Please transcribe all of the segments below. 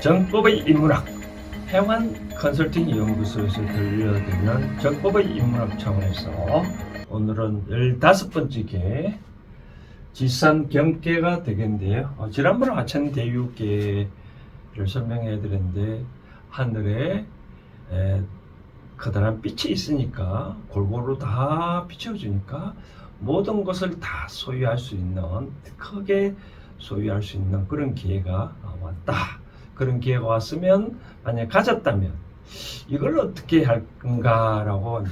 정법의 인문학 해완 컨설팅 연구소에서 들려드리는 정법의 인문학 차원에서 오늘은 15번째 개 지산경계가 되겠는데요. 지난번에 하천대유계를 설명해 드렸는데 하늘에 커다란 빛이 있으니까 골고루 다 비춰주니까 모든 것을 다 소유할 수 있는, 크게 소유할 수 있는 그런 기회가 왔다. 그런 기회가 왔으면, 만약 가졌다면 이걸 어떻게 할 건가라고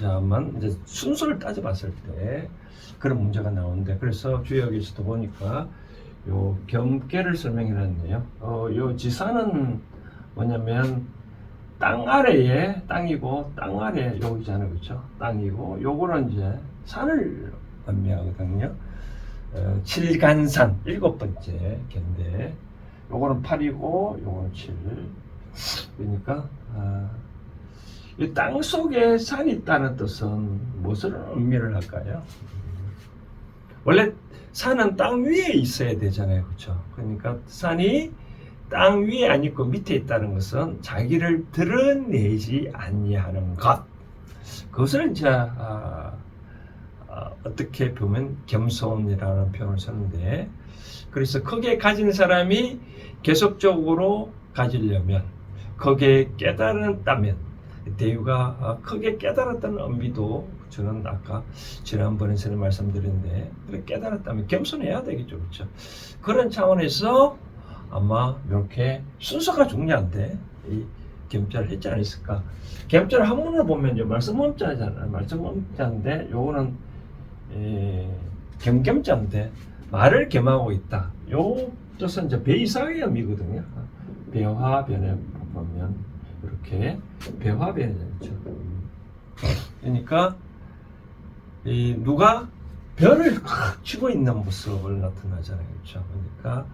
이제 순서를 따져봤을 때 그런 문제가 나오는데, 그래서 주역에서도 보니까 요 경계를 설명해 놨네요. 요 지산은 뭐냐면 땅 아래에 땅이고, 땅 아래 여기잖아요, 그렇죠? 땅이고, 요거는 이제 산을 의미하거든요. 칠간산 7번째 개인데, 요거는 8이고 요거는 7. 그러니까 이 땅 속에 산이 있다는 뜻은 무슨 의미를 할까요? 원래 산은 땅 위에 있어야 되잖아요, 그렇죠? 그러니까 산이 땅 위에 안 있고 밑에 있다는 것은 자기를 드러내지 아니하는 것. 그것을 이제 어떻게 보면 겸손이라는 표현을 쓰는데, 그래서 크게 가진 사람이 계속적으로 가지려면, 크게 깨달았다면, 대유가 크게 깨달았다는 의미도 저는 아까 지난번에 말씀드렸는데, 그래 깨달았다면 겸손해야 되겠죠, 그렇죠? 그런 차원에서 아마 이렇게 순서가 중요한데 이 겸자를 했지 않았을까. 겸자를 한문을 보면 이제 말씀문자잖아요. 말씀문자인데 요거는 겸겸자인데 말을 겸하고 있다. 요 뜻은 이제 배이사의 의미거든요. 배화변에 보면 이렇게 배화변이죠. 그러니까 누가 변을 확 치고 있는 모습을 나타나잖아요, 그렇죠? 그러니까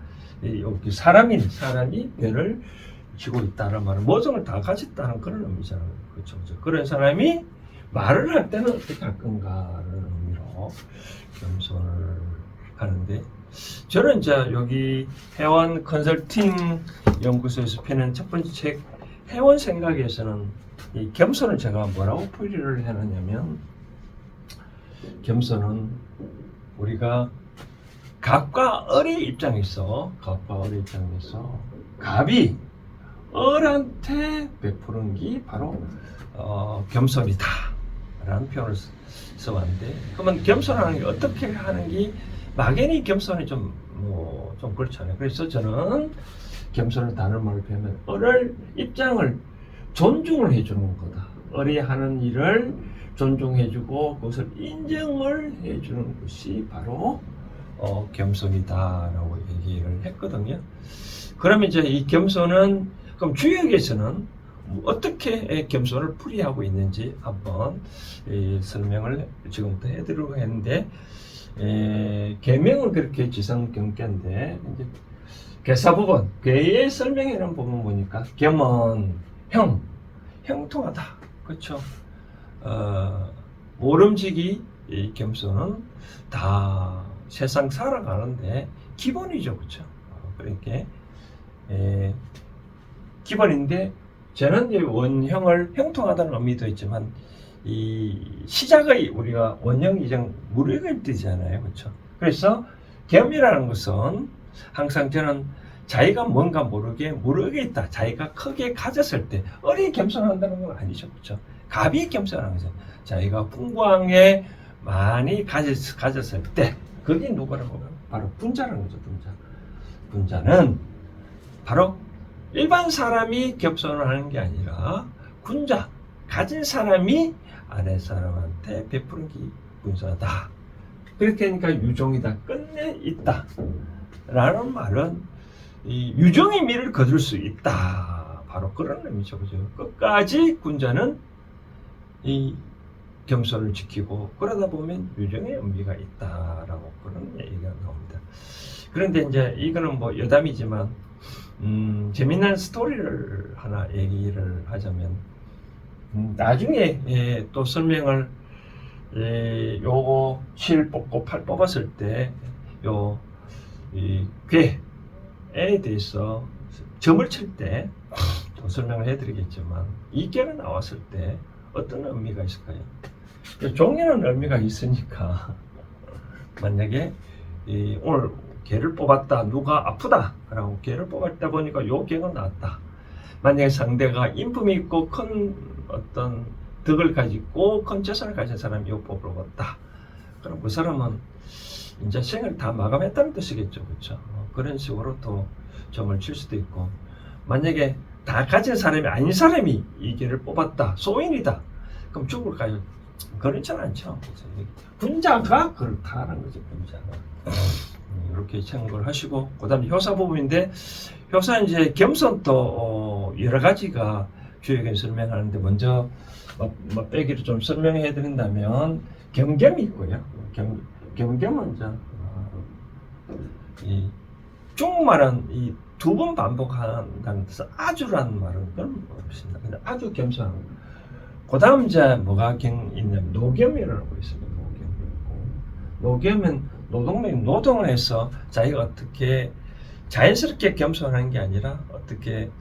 여기 사람이 변을 치고 있다는 말은 모성을 다 가졌다는 그런 의미잖아요, 그렇죠? 그런 사람이 말을 할 때는 어떻게 할 건가라는 의미로 겸손을 하는데, 저는 이제 여기 해원 컨설팅 연구소에서 펴낸 첫 번째 책 해원 생각에서는 이 겸손을 제가 뭐라고 풀이를 해놨냐면, 겸손은 우리가 갑과 을의 입장에서 갑이 을한테 베푸는 게 바로 겸손이다 라는 표현을 써왔는데, 그러면 겸손하는 게 어떻게 하는 게, 막연히 겸손이 좀 그렇잖아요. 그래서 저는 겸손을 다른 말로 표현하면 을의 입장을 존중을 해주는 거다. 을이 하는 일을 존중해주고 그것을 인정을 해주는 것이 바로 겸손이다라고 얘기를 했거든요. 그러면 이제 이 겸손은, 그럼 주역에서는 어떻게 겸손을 풀이하고 있는지 한번 설명을 지금부터 해드리려고 했는데, 계명은 그렇게 지성경계인데, 이제 개사 부분, 괴의 설명에는 보면 보니까 겸은 형통하다, 그렇죠? 모름지기 이 겸손은 다 세상 살아가는데 기본이죠, 그렇죠? 그러니까 기본인데, 저는 이 원형을 형통하다는 의미도 있지만 이 시작의 우리가 원형 이정 무력을 뜻이잖아요, 그렇죠? 그래서 겸이라는 것은 항상 저는 자기가 뭔가 모르게 있다, 자기가 크게 가졌을 때, 을이 겸손한다는 건 아니죠, 그렇죠? 갑이 겸손하는 거죠. 자기가 풍부하게 많이 가졌을 때, 그게 누구라고 하면 바로 분자라는 거죠. 분자는 바로 일반 사람이 겸손을 하는 게 아니라 군자, 가진 사람이 아래 사람한테 베푸는 게 분자다. 그렇게 하니까 유종이다, 끝내 있다 라는 말은 이 유종의 미를 거둘 수 있다, 바로 그런 의미죠, 그죠? 끝까지 군자는 이 겸손을 지키고, 그러다 보면 유종의 의미가 있다라고 그런 얘기가 나옵니다. 그런데 이제 이거는 뭐 여담이지만 재미난 스토리를 하나 얘기를 하자면, 나중에 또 설명을 요거 7 뽑고 8 뽑았을 때 요 이 괴에 대해서 점을 칠 때 또 설명을 해드리겠지만 이 개가 나왔을 때 어떤 의미가 있을까요? 종이라는 의미가 있으니까 만약에 오늘 개를 뽑았다, 누가 아프다 라고 개를 뽑았다 보니까 요 개가 나왔다. 만약에 상대가 인품이 있고 큰 어떤 덕을 가지고 큰 재산을 가진 사람이 요 뽑을 얻었다. 그럼 그 사람은 이제 생을 다 마감했다는 뜻이겠죠. 그렇죠? 그런 식으로 또 점을 칠 수도 있고, 만약에 다 가진 사람이 아닌 사람이 이 개를 뽑았다, 소인이다, 그럼 죽을까요? 그렇지는 않죠. 군자가 그렇다는 거죠. 군자가. 이렇게 참고를 하시고, 그 다음에 효사 부분인데, 효사 이제 겸손도 여러 가지가 주역에 설명하는데, 먼저 빼기를 좀 설명해 드린다면 겸겸이 있고요. 겸겸은 이제 이 중국말은 이 두 번 반복한다는 뜻은 아주라는 말은 그런 없습니다. 근데 아주 겸손한 거. 그 다음 이제 뭐가 있냐면 노겸이라고 있습니다. 노겸은 노동력, 노동을 해서 자기가 어떻게 자연스럽게 겸손한 게 아니라 어떻게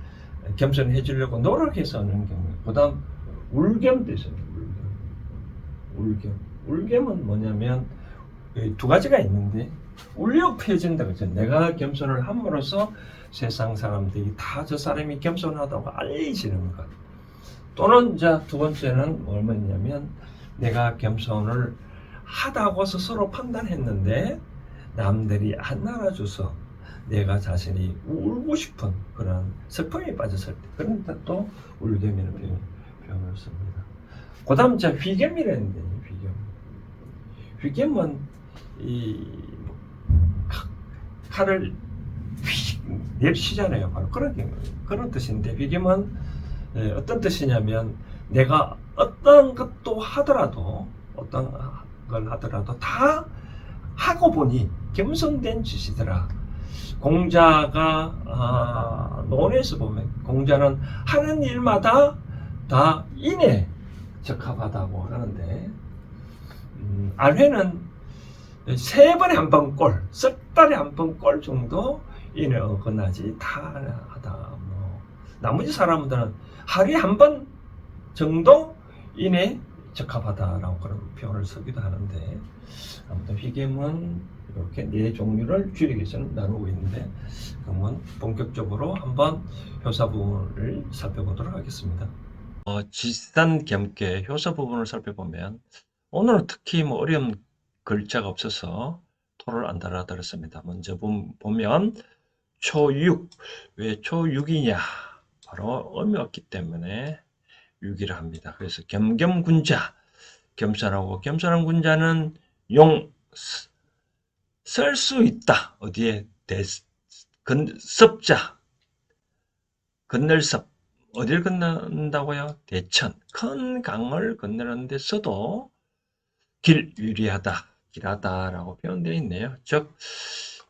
겸손해 주려고 노력해서 하는 경우. 그 다음 울겸도 있습니다. 울겸은 뭐냐면 두 가지가 있는데, 울려 펴진다 그죠. 내가 겸손을 함으로써 세상 사람들이 다 저 사람이 겸손하다고 알려지는 것. 또는 이제 두 번째는 뭐냐면, 내가 겸손을 하다고 스스로 판단했는데 남들이 안 알아줘서 내가 자신이 울고 싶은 그런 슬픔에 빠졌을 때, 그런 때 또 울겸이라는 표현을 씁니다. 그 다음 이제 휘겸이라는 데, 휘겸은 이 칼을 휙 내리시잖아요. 바로 그런 뜻인데, 휘겸은 어떤 뜻이냐면, 내가 어떤 것도 하더라도, 어떤 걸 하더라도 다 하고 보니 겸손된 짓이더라. 공자가 논에서 보면 공자는 하는 일마다 다 인에 적합하다고 하는데, 알회는 세 번에 한 번 꼴, 석 달에 한 번 꼴 정도 인에 어긋나지 다 하다. 나머지 사람들은 하루에 한 번 정도 인에 적합하다라고 그런 표현을 쓰기도 하는데, 아무튼 휘겸은 이렇게 네 종류를 주력에서는 나누고 있는데, 그러면 본격적으로 한번 효사 부분을 살펴보도록 하겠습니다. 지산 겸께 효사 부분을 살펴보면, 오늘은 특히 어려운 글자가 없어서 토를 안 달아드렸습니다. 먼저 보면 초6, 왜 초6이냐? 바로 의미 없기 때문에 6이라 합니다. 그래서 겸겸군자, 겸손하고 겸손한 군자는 용, 쓸 수 있다. 어디에? 섭자, 건널 섭. 어딜 건넌다고요? 대천, 큰 강을 건너는 데 써도 길 유리하다, 길하다라고 표현되어 있네요. 즉,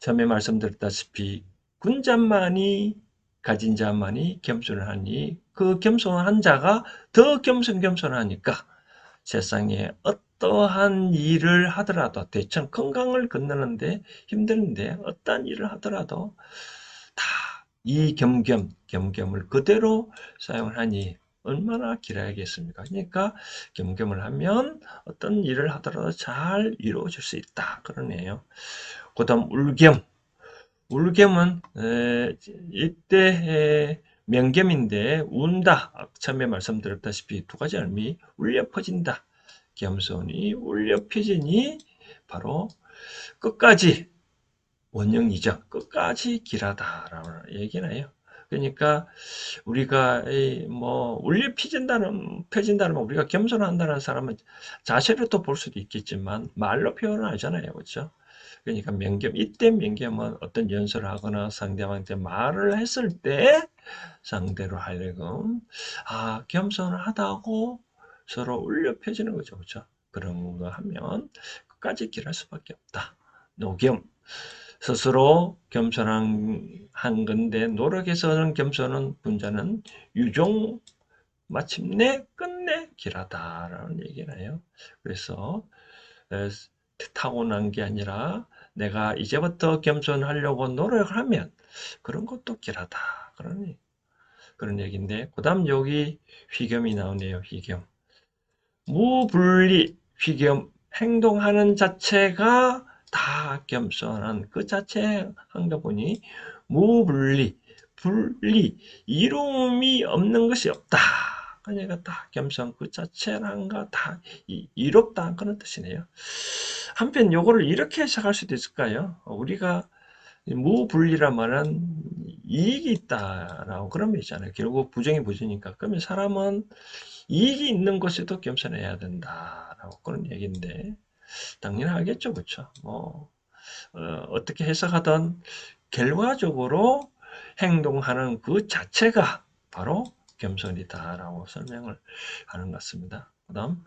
처음에 말씀드렸다시피 군자만이 가진 자만이 겸손을 하니, 그 겸손한 자가 더 겸손하니까 세상에 어떠한 일을 하더라도, 대천 큰 강을 건너는데 힘드는데 어떠한 일을 하더라도 다 이 겸겸을 그대로 사용을 하니 얼마나 길어야겠습니까? 그러니까 겸겸을 하면 어떤 일을 하더라도 잘 이루어질 수 있다, 그러네요. 그 다음 울겸은 이때 명겸인데, 운다, 처음에 말씀드렸다시피 두 가지 의미, 울려 퍼진다, 겸손이 울려 퍼지니 바로 끝까지, 원형이죠. 끝까지 길하다라는 얘기는 해요. 그러니까 우리가 울려 펴진다는 우리가 겸손한다는 사람은 자세로 또 볼 수도 있겠지만 말로 표현을 하잖아요. 그렇죠? 그러니까 이때 명겸은 어떤 연설을 하거나 상대방한테 말을 했을 때 상대로 하려금 겸손하다고 서로 울려 펴지는 거죠. 그렇죠? 그런 거 하면 끝까지 길할 수밖에 없다. 노겸, 스스로 겸손한 건데 노력해서는 겸손한 군자는 유종, 마침내 끝내 길하다라는 얘기를 해요. 그래서 타고난 게 아니라 내가 이제부터 겸손하려고 노력을 하면 그런 것도 길하다, 그러니 그런 얘기인데, 그 다음 여기 휘겸이 나오네요. 휘겸. 무분리 휘겸 행동하는 자체가 다 겸손한 그 자체의 행동보니 무분리 분리 이로움이 없는 것이 없다. 그러니까 다 겸손 그 자체란 거다 이롭다 그런 뜻이네요. 한편 요거를 이렇게 해석할 수도 있을까요? 우리가 무분리란 말은 이익이 있다라고 그런 거 있잖아요. 결국 부정이 부지니까. 그러면 사람은 이익이 있는 것에도 겸손해야 된다라고 그런 얘기인데 당연하겠죠, 그렇죠? 어떻게 해석하든 결과적으로 행동하는 그 자체가 바로 겸손이다라고 설명을 하는 것 같습니다. 그다음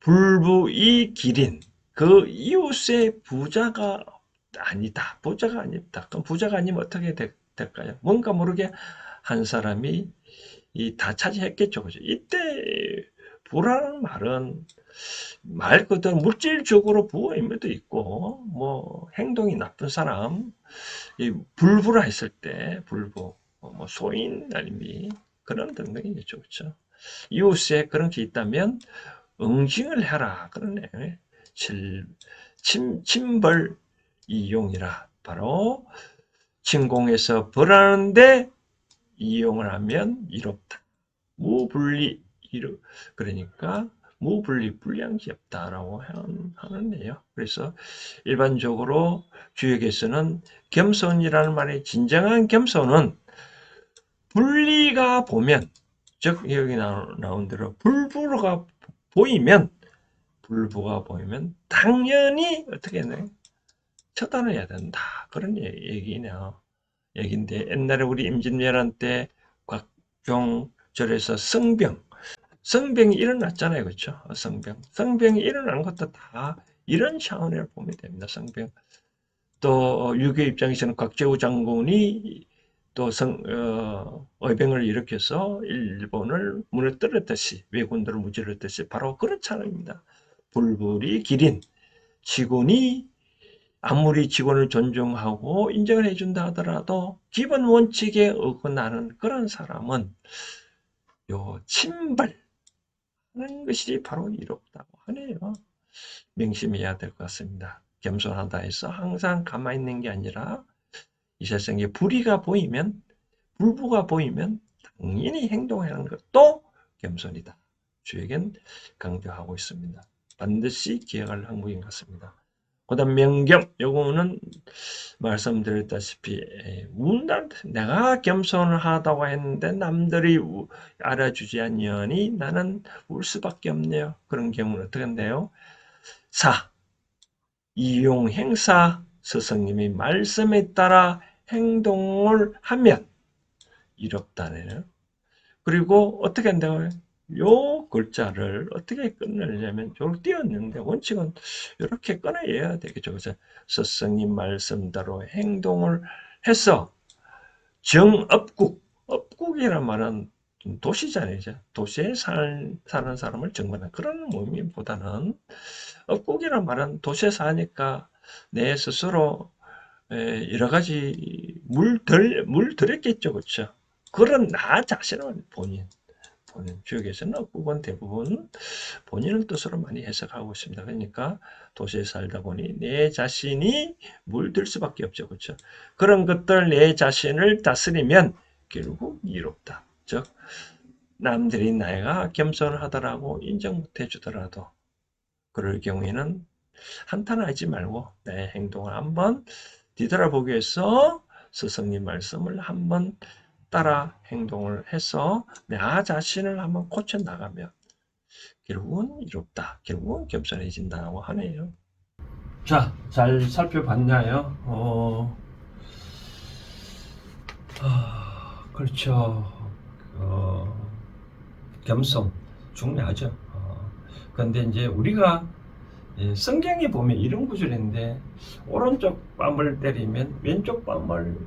불부이 기린 그 이웃의 부자가 아니다. 부자가 아니다. 그럼 부자가 아니면 어떻게 될까요? 뭔가 모르게 한 사람이 다 차지했겠죠. 그죠? 이때 부라는 말은 말 그대로 물질적으로 부의 의미도 있고, 행동이 나쁜 사람, 불부라 했을 때, 불부, 소인, 아니면 그런 등등이겠죠. 그렇죠? 이웃에 그런 게 있다면, 응징을 해라. 그러네. 침벌 이용이라. 바로, 침공해서 벌하는데 이용을 하면 이롭다. 무분리, 그러니까, 무분리, 불량이 없다라고 하는데요. 그래서 일반적으로 주역에서는 겸손이라는 말의 진정한 겸손은 분리가 보면, 즉 여기 나온 대로 불부가 보이면 당연히 어떻게 해야 처단해야 된다. 그런 얘기네요. 얘기인데 옛날에 우리 임진왜란 때 곽종절에서 성병이 일어났잖아요. 그렇죠? 성병이 일어난 것도 다 이런 차원을 보면 됩니다. 성병. 또 유교 입장에서는 곽재우 장군이 또 의병을 일으켜서 일본을 무너뜨렸듯이 왜군들을 무찌르듯이 바로 그런 차원입니다. 불불이 기린 직원이 아무리 직원을 존중하고 인정을 해준다 하더라도 기본 원칙에 어긋나는 그런 사람은 침발하는 것이 바로 이롭다고 하네요. 명심해야 될 것 같습니다. 겸손하다 해서 항상 가만히 있는 게 아니라 이 세상에 불부가 보이면 당연히 행동하는 것도 겸손이다. 주에겐 강조하고 있습니다. 반드시 기억할 항목인 것 같습니다. 그 다음 명경, 요거는 말씀드렸다시피 내가 겸손을 하다고 했는데 남들이 알아주지 않으니 나는 울 수밖에 없네요. 그런 경우는 어떻게 한대요? 4. 이용 행사 스승님이 말씀에 따라 행동을 하면 이롭다네요. 그리고 어떻게 한다고요? 요 글자를 어떻게 끊으려면 저를 띄었는데 원칙은 이렇게 끊어야 되겠죠. 그래서 스승님 말씀대로 행동을 해서 업국이란 말은 도시잖아요. 도시에 사는 사람을 정말하는 그런 의미보다는 업국이란 말은 도시에 사니까 내 스스로 여러 가지 물들였겠죠. 그렇죠? 그런 나 자신은 본인 주역에서는 업국은 대부분 본인의 뜻으로 많이 해석하고 있습니다. 그러니까 도시에 살다 보니 내 자신이 물들 수밖에 없죠. 그렇죠? 그런 것들 내 자신을 다스리면 결국 이롭다. 즉 남들이 내가 겸손하다라고 인정 못해 주더라도 그럴 경우에는 한탄하지 말고 내 행동을 한번 뒤돌아보기 위해서 스승님 말씀을 한번 따라 행동을 해서 나 자신을 한번 고쳐 나가면 결국은 이롭다. 결국은 겸손해진다고 하네요. 자, 잘 살펴봤나요? 그렇죠. 겸손 중요하죠. 그런데 이제 우리가 성경에 보면 이런 구절인데 오른쪽 뺨을 때리면 왼쪽 뺨을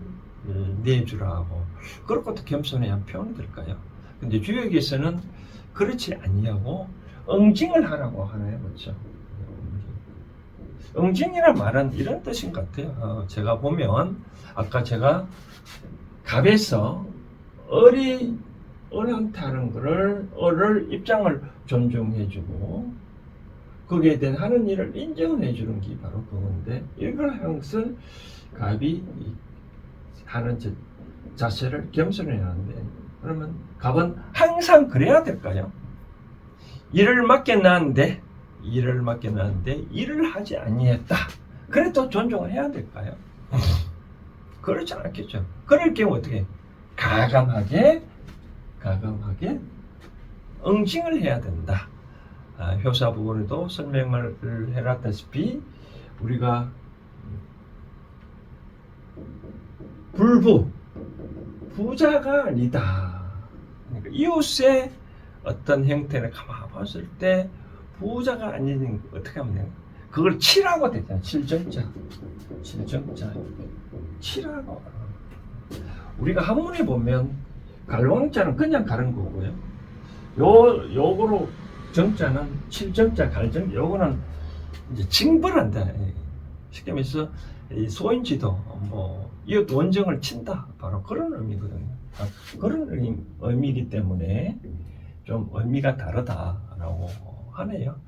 내주라고 그럴 것도 겸손해야 한 표현이 될까요? 근데 주역에서는 그렇지 아니하고 응징을 하라고 하네요. 그렇죠? 응징이란 말은 이런 뜻인 것 같아요. 제가 보면 아까 제가 갑에서 을한테 하는 거를 을을 입장을 존중해주고 거기에 대한 하는 일을 인정해주는 게 바로 그건데 이걸 하는 것을 갑이 하는 자세를 겸손해야 하는데 그러면 갑은 항상 그래야 될까요? 일을 맡겨놨는데 일을 하지 아니했다. 그래도 존중을 해야 될까요? 그렇지 않겠죠. 그럴 경우 어떻게 가감하게 응징을 해야 된다. 효사 부분에도 설명을 해놨다시피 우리가 부자가 아니다. 그러니까 이웃의 어떤 형태를 가만 봤을 때 부자가 아닌 어떻게 하면 돼요? 그걸 치라고 되잖아. 칠정자. 치라고. 우리가 한문에 보면 갈왕자는 그냥 가른 거고요. 요거로 정자는 칠정자, 갈정, 요거는 이제 징벌한다. 쉽게 말해서 소인지도 뭐 이웃 원정을 친다. 바로 그런 의미거든요. 그런 의미이기 때문에 좀 의미가 다르다라고 하네요.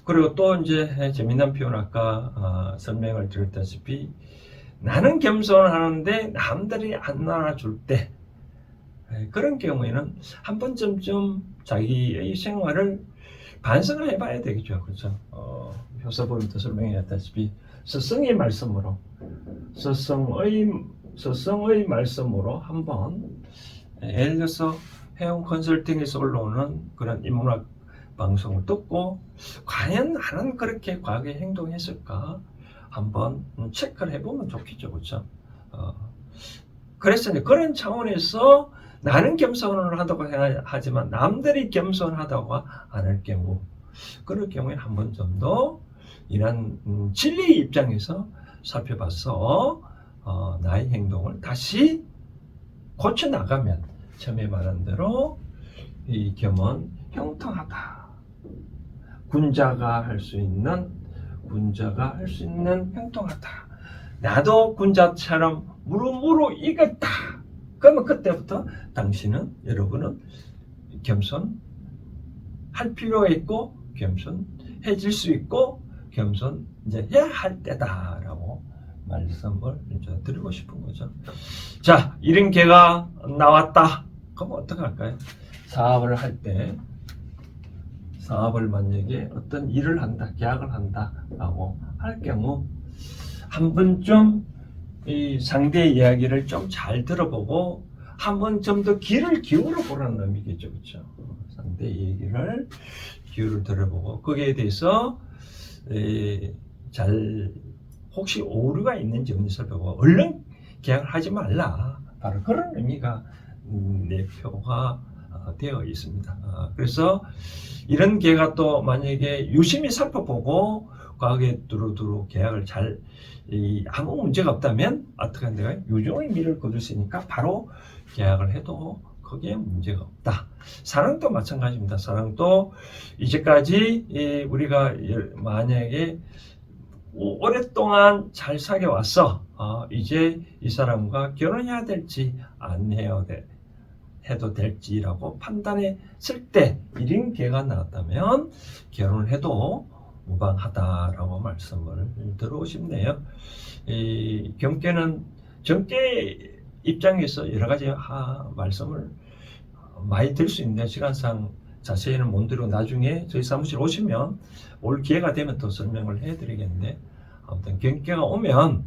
그리고 또 이제 재미난 표현 아까 설명을 드렸다시피 나는 겸손하는데 남들이 안 나눠줄 때 그런 경우에는 한 번쯤 자기의 생활을 반성을 해봐야 되겠죠. 그렇죠? 효서보면도 설명했다시피 스승의 말씀으로 스승의 말씀으로 한번 예를 들어서 해운 컨설팅에서 올라오는 그런 인문학 방송을 듣고 과연 나는 그렇게 과거에 행동했을까 한번 체크를 해보면 좋겠죠. 그렇죠? 그래서 이제 그런 차원에서 나는 겸손을 하다고 하지만 남들이 겸손하다고 않을 경우 그럴 경우에 한 번 정도 이런 진리의 입장에서 살펴봐서 나의 행동을 다시 고쳐 나가면 처음에 말한 대로 이 겸은 형통하다. 군자가 할 수 있는 형통하다. 나도 군자처럼 무릎으로 이겼다. 그러면 그때부터 여러분은 겸손할 필요가 있고 겸손해질 수 있고 겸손 이제 해야 할 때다라고 말씀을 이제 드리고 싶은 거죠. 자, 이런 개가 나왔다. 그럼 어떻게 할까요? 사업을 할 때 사업을 만약에 어떤 일을 한다, 계약을 한다라고 할 경우 한 번쯤 이 상대의 이야기를 좀 잘 들어보고 한 번 좀 더 귀를 기울여 보라는 의미겠죠, 그렇죠? 상대의 얘기를 귀를 들어보고 거기에 대해서 잘 혹시 오류가 있는지 살펴보고 얼른 계약을 하지 말라. 바로 그런 의미가 내표가 되어 있습니다. 그래서 이런 계가 또 만약에 유심히 살펴보고 과거에 두루두루 계약을 잘 아무 문제가 없다면 어떻게 한다고요? 유종의 미를 거두시니까 바로 계약을 해도 거기에 문제가 없다. 사랑도 마찬가지입니다. 사랑도 이제까지 우리가 만약에 오랫동안 잘 사귀어 왔어. 이제 이 사람과 결혼해야 될지 안 해도 될지라고 판단했을 때 이런 계가 나왔다면 결혼을 해도 무방하다라고 말씀을 드리고 싶네요. 이 경계는 정계 입장에서 여러 가지 말씀을 많이 드릴 수 있는데 시간상 자세히는 못 드리고 나중에 저희 사무실 오시면 올 기회가 되면 또 설명을 해드리겠는데 아무튼 경계가 오면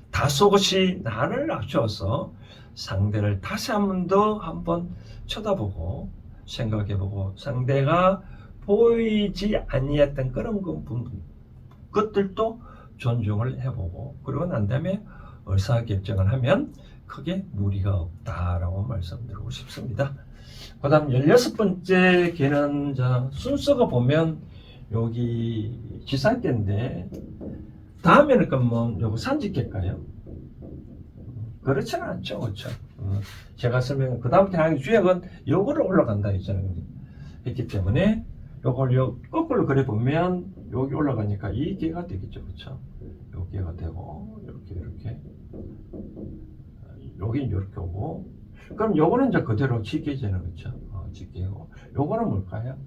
다소곳이 나를 낮춰서 상대를 다시 한 번 더 쳐다보고 생각해보고 상대가 보이지 아니했던 그런 것들도 존중을 해보고 그러고 난 다음에 의사결정을 하면 크게 무리가 없다라고 말씀드리고 싶습니다. 그 다음 16번째 개는 순서가 보면 여기 지상계인데 다음에는 그러면 요거 산지계일까요? 그렇지는 않죠. 그렇죠? 제가 설명한 그 다음부터 하는 주역은 요거를 올라간다 했잖아요. 했기 때문에 요걸 거꾸로 그려보면 여기 올라가니까 이 개가 되겠죠. 그렇죠? 요 개가 되고 이렇게 여긴 이렇게 오고 그럼 요거는 이제 그대로 지게잖아요. 그렇죠? 지게고. 요거는 뭘까요?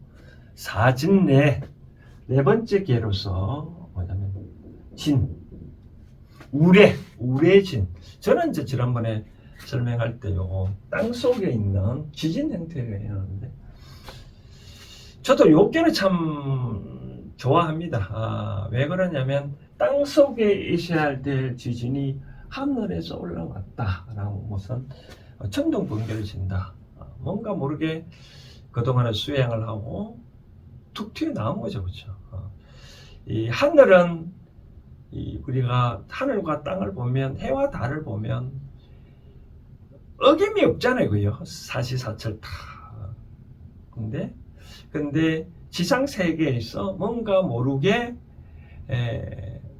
사진내 네 번째 개로서 뭐냐면 진. 우레진. 저는 이제 지난번에 설명할 때 요거 땅 속에 있는 지진 형태를 해놨는데 저도 요 개는 참 좋아합니다. 왜 그러냐면 땅 속에 있어야 될 지진이 하늘에서 올라왔다라는 것은 천둥 번개를 친다. 뭔가 모르게 그동안에 수행을 하고 툭 튀어나온 거죠. 그렇죠? 이 하늘은 우리가 하늘과 땅을 보면 해와 달을 보면 어김이 없잖아요. 그요 사시사철 다. 근데 지상 세계에서 뭔가 모르게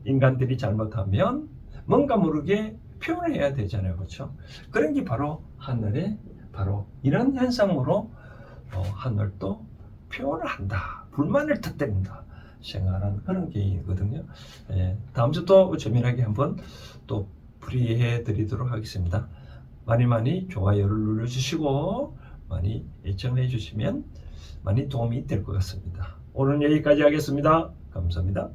인간들이 잘못하면 뭔가 모르게 표현을 해야 되잖아요. 그렇죠? 그런 게 바로 하늘에 바로 이런 현상으로 하늘도 표현을 한다. 불만을 터뜨린다. 생각하는 그런 게이거든요. 다음 주 또 재미나게 한번 또 풀이해 드리도록 하겠습니다. 많이 좋아요를 눌러주시고 많이 애청해 주시면 많이 도움이 될 것 같습니다. 오늘 여기까지 하겠습니다. 감사합니다.